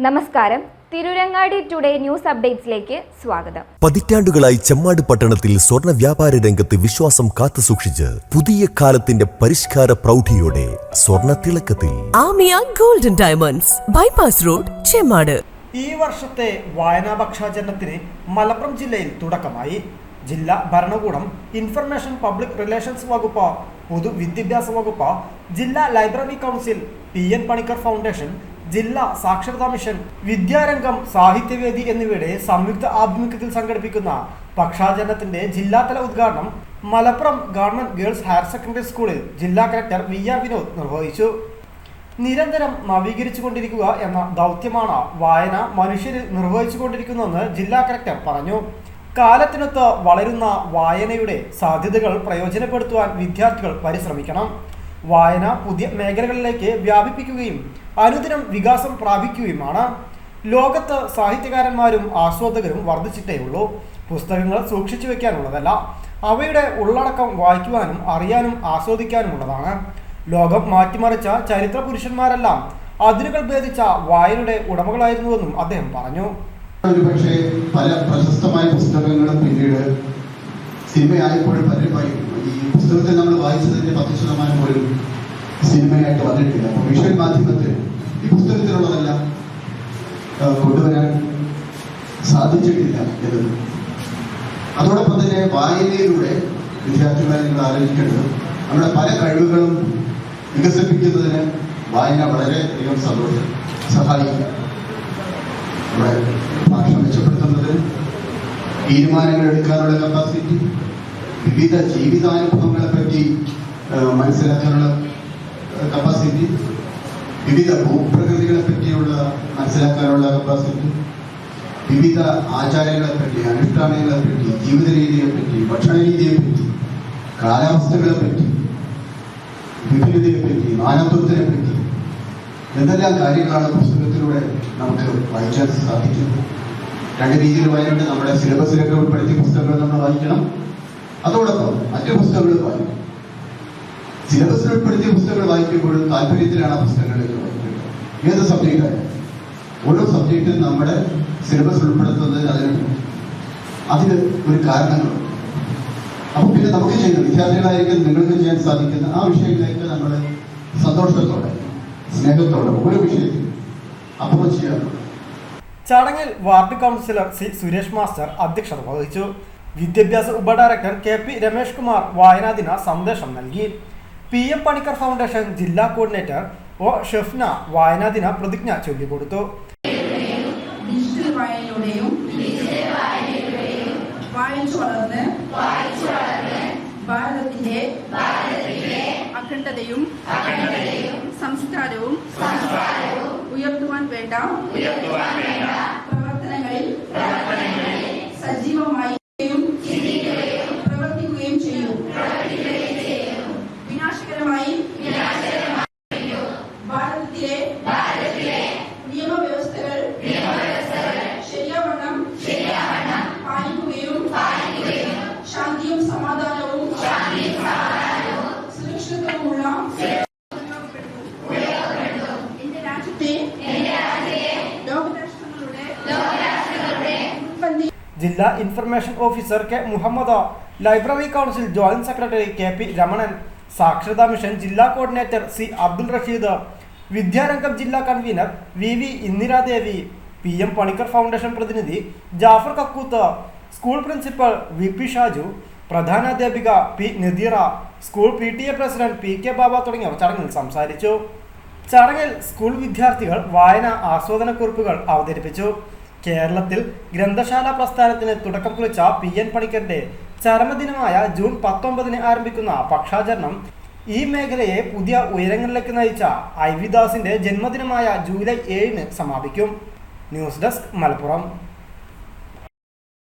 നമസ്കാരം. Tirurangadi today news അപ്ഡേറ്റ്സിലേക്ക് സ്വാഗതം. പതിറ്റാണ്ടുകളായി ചെമ്മാട് പട്ടണത്തിൽ സ്വർണ്ണ വ്യാപാര രംഗത്ത് വിശ്വാസം കാത്തുസൂക്ഷിച്ച് പുതിയ കാലത്തിന്റെ പരിഷ്കാര പ്രൗഢിയോടെ സ്വർണ്ണ തിളക്കത്തിൽ Amiya golden diamonds, bypass road, Chemmad. ഈ വർഷത്തെ വായനാ പക്ഷാചരണത്തിന് മലപ്പുറം ജില്ലയിൽ തുടക്കമായി. ജില്ലാ ഭരണകൂടം, ഇൻഫർമേഷൻ പബ്ലിക് റിലേഷൻസ് വകുപ്പ്, പൊതുവിദ്യാഭ്യാസ വകുപ്പ്, ജില്ലാ library council, PN Panicker foundation, ജില്ലാ സാക്ഷരതാ മിഷൻ, വിദ്യാരംഗം, സാഹിത്യവേദി എന്നിവയുടെ സംയുക്ത ആഭിമുഖ്യത്തിൽ സംഘടിപ്പിക്കുന്ന പക്ഷാചരണത്തിന്റെ ജില്ലാതല ഉദ്ഘാടനം Malappuram government girls higher secondary സ്കൂളിൽ ജില്ലാ കളക്ടർ VR വിനോദ് നിർവഹിച്ചു. നിരന്തരം നവീകരിച്ചുകൊണ്ടിരിക്കുക എന്ന ദൗത്യമാണ് വായന മനുഷ്യരിൽ നിർവഹിച്ചുകൊണ്ടിരിക്കുന്നതെന്ന് ജില്ലാ കളക്ടർ പറഞ്ഞു. കാലത്തിനൊത്ത് വളരുന്ന വായനയുടെ സാധ്യതകൾ പ്രയോജനപ്പെടുത്തുവാൻ വിദ്യാർത്ഥികൾ പരിശ്രമിക്കണം. വായന പുതിയ മേഖലകളിലേക്ക് വ്യാപിപ്പിക്കുകയും അനുദിനം വികാസം പ്രാപിക്കുകയുമാണ്. ലോകത്ത് സാഹിത്യകാരന്മാരും ആസ്വാദകരും വർദ്ധിച്ചിട്ടേ ഉള്ളൂ. പുസ്തകങ്ങൾ സൂക്ഷിച്ചു വെക്കാനുള്ളതല്ല, അവയുടെ ഉള്ളടക്കം വായിക്കുവാനും അറിയാനും ആസ്വദിക്കാനുമുള്ളതാണ്. ലോകം മാറ്റിമറിച്ച ചരിത്ര പുരുഷന്മാരെല്ലാം അതിരുകൾ ഭേദിച്ച വായനയുടെ ഉടമകളായിരുന്നുവെന്നും അദ്ദേഹം പറഞ്ഞു. ഒരുപക്ഷെ പല പ്രശസ്തമായ പുസ്തകങ്ങളും പിന്നീട് സിനിമയായപ്പോഴും പലരും ഈ പുസ്തകത്തെ നമ്മൾ വായിച്ചതിന്റെ 10% പോലും സിനിമയായിട്ട് വന്നിട്ടില്ല. അപ്പോൾ വിഷ്വൽ മാധ്യമത്തിൽ ഈ പുസ്തകത്തിലുള്ളതെല്ലാം കൊണ്ടുവരാൻ സാധിച്ചിട്ടില്ല എന്നത്. അതോടൊപ്പം തന്നെ വായനയിലൂടെ വിദ്യാർത്ഥികളെ നിങ്ങൾ ആലോചിക്കേണ്ടത് നമ്മുടെ പല കഴിവുകളും വികസിപ്പിക്കുന്നതിന് വായന വളരെയധികം സഹായിക്കും. നമ്മുടെ ഭാഷ മെച്ചപ്പെടുത്തുന്നതിന്, തീരുമാനങ്ങൾ എടുക്കാനുള്ള കപ്പാസിറ്റി, വിവിധ ജീവിതാനുഭവങ്ങളെ പറ്റി മനസ്സിലാക്കാനുള്ള കപ്പാസിറ്റി, വിവിധ ഭൂപ്രകൃതികളെ പറ്റിയുള്ള മനസ്സിലാക്കാനുള്ള കപ്പാസിറ്റി, വിവിധ ആചാരങ്ങളെ പറ്റി, അനുഷ്ഠാനങ്ങളെ പറ്റി, ജീവിത രീതിയെ പറ്റി, ഭക്ഷണ രീതിയെ പറ്റി, കാലാവസ്ഥകളെ പറ്റി, വിഭിന്നതയെ പറ്റി, നാനാത്വത്തിനെ പറ്റി എന്തെല്ലാം കാര്യങ്ങളാണ് പുസ്തകത്തിലൂടെ നമുക്ക് വായിക്കാൻ സാധിക്കുന്നത്. രണ്ട് രീതിയിൽ വായനയുണ്ട്. നമ്മുടെ സിലബസിലൊക്കെ ഉൾപ്പെടുത്തിയ പുസ്തകങ്ങൾ നമ്മൾ വായിക്കണം. അതോടൊപ്പം മറ്റു പുസ്തകങ്ങൾ വായിക്കണം. സിലബസിൽ ഉൾപ്പെടുത്തിയ പുസ്തകങ്ങൾ വായിക്കുമ്പോഴും താല്പര്യത്തിലാണ് ആ പുസ്തകങ്ങളിലേക്ക് വായിക്കുന്നത്. ഏത് സബ്ജക്റ്റായാലും ഓരോ സബ്ജക്റ്റും നമ്മുടെ സിലബസ് ഉൾപ്പെടുത്തുന്നതിന് അതിന് ഒരു കാരണങ്ങളുണ്ട്. അപ്പൊ പിന്നെ നമുക്ക് ചെയ്യുന്ന വിദ്യാർത്ഥികളായിരിക്കും നിങ്ങൾക്ക് ചെയ്യാൻ സാധിക്കുന്ന ആ വിഷയങ്ങളിലേക്ക് നമ്മൾ സന്തോഷത്തോടെ, സ്നേഹത്തോടെ ഓരോ വിഷയത്തിലും അപ്രോച്ച് ചെയ്യാറുണ്ട്. ചടങ്ങിൽ ward councillor C. Suresh master അധ്യക്ഷത വഹിച്ചു. വിദ്യാഭ്യാസ ഉപഡയറക്ടർ KP രമേഷ് കുമാർ വായനാദിന സന്ദേശം നൽകി. PM പണിക്കർ ഫൗണ്ടേഷൻ ജില്ലാ കോർഡിനേറ്റർ O. ഷെഫ്ന വായനാദിന പ്രതിജ്ഞ ചൊല്ലിക്കൊടുത്തു. ഭാരതത്തിന്റെ അഖണ്ഡതയും സംസ്കാരവും ഉയർത്തുവാൻ വേണ്ട പ്രവർത്തനങ്ങളിൽ സജീവമായി പ്രവർത്തിക്കുകയും ചെയ്യും. വിനാശകരമായി ഭാരതത്തിലെ നിയമവ്യവസ്ഥകൾ ശരിയാവണ്ണം പാലിക്കുകയും ശാന്തിയും സമാധാനവും സുരക്ഷിതവുമുള്ള എന്റെ രാജ്യത്തെ ലോകരാഷ്ട്രങ്ങളുടെ ജില്ലാ information officer K. Muhammad, library council joint secretary KP Ramanan, സാക്ഷരതാ മിഷൻ ജില്ലാ കോർഡിനേറ്റർ C. അബ്ദുൾ റഷീദ്, വിദ്യാരംഗം ജില്ലാ convener VV Indiradevi, PM Panicker foundation പ്രതിനിധി Jafar Kakkooth, school principal VP Shaju, പ്രധാനാധ്യാപിക P. Nadeera, school PTA president PK Baba തുടങ്ങിയവർ ചടങ്ങിൽ സംസാരിച്ചു. ചടങ്ങിൽ സ്കൂൾ വിദ്യാർത്ഥികൾ വായന ആസ്വാദനക്കുറിപ്പുകൾ അവതരിപ്പിച്ചു. കേരളത്തിൽ ഗ്രന്ഥശാല പ്രസ്ഥാനത്തിന് തുടക്കം കുറിച്ച PN പണിക്കരുടെ ചരമദിനമായ ജൂൺ 19 ആരംഭിക്കുന്ന പക്ഷാചരണം ഈ മേഖലയെ പുതിയ ഉയരങ്ങളിലേക്ക് നയിച്ച IV ദാസിന്റെ ജന്മദിനമായ ജൂലൈ 7 സമാപിക്കും. News desk, Malappuram.